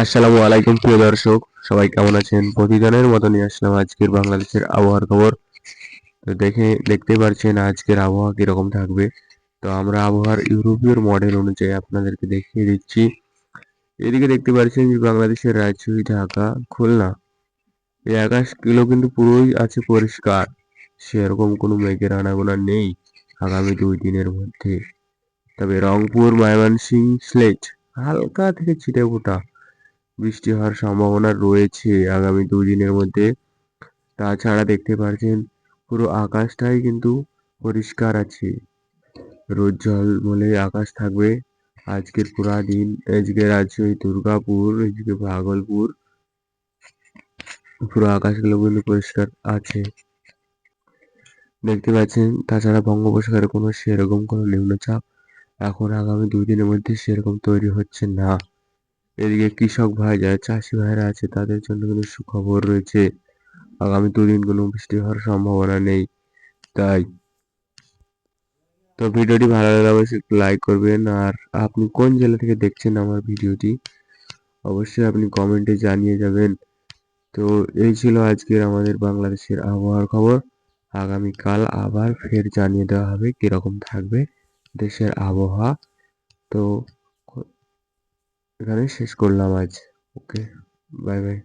আসসালামু আলাইকুম প্রিয় দর্শক, সবাই কেমন আছেন? প্রতিদিনের মতো নিয়ে আসলাম আজকের বাংলাদেশের আবহাওয়ার খবর। তো দেখতেই পারছেন আজকের আবহাওয়া কিরকম থাকবে। তো আমরা আবহাওয়ার ইউরোপীয় মডেল অনুযায়ী আপনাদেরকে দেখিয়ে দিচ্ছি। এদিকে দেখতে পাচ্ছেন যে বাংলাদেশের রাজশাহী, ঢাকা, খুলনা এই আকাশগুলো কিন্তু পুরোই আছে পরিষ্কার। সেরকম কোনো মেঘের আনাগোনা নেই আগামী 2 দিনের মধ্যে। তবে রংপুর, ময়মনসিংহ, সিলেট হালকা থেকে ছিটেফোঁটা বৃষ্টি হওয়ার সম্ভাবনা রয়েছে আগামী 2 দিনের মধ্যে। তাছাড়া দেখতে পাচ্ছেন পুরো আকাশটাই কিন্তু পরিষ্কার আছে। রোদ ঝলমলে আকাশ থাকবে আজকের পুরা দিন। আজকে রাজশাহী, দুর্গাপুর, এদিকে ভাগলপুর পুরো আকাশগুলো কিন্তু পরিষ্কার আছে দেখতে পাচ্ছেন। তাছাড়া বঙ্গোপসাগরে সেরকম কোনো নিম্নচাপ এখন আগামী 2 দিনের মধ্যে সেরকম তৈরি হচ্ছে না। এদিকে কৃষক ভাই যারা চাষি ভাইরা আছে তাদের জন্য কিন্তু সুখবর রয়েছে। আগামী 2 দিন কোনো বৃষ্টি হওয়ার সম্ভাবনা নেই। তাই তো ভিডিওটি ভালো লাগলে অবশ্যই একটু লাইক করবেন। আর আপনি কোন জেলা থেকে দেখছেন আমার ভিডিওটি অবশ্যই আপনি কমেন্টে জানিয়ে যাবেন। তো এই ছিল আজকের আমাদের বাংলাদেশের আবহাওয়ার খবর। আগামীকাল আবার ফের জানিয়ে দেওয়া হবে কিরকম থাকবে দেশের আবহাওয়া। তো এখানে শেষ করলাম আজ। ওকে, বাই বাই।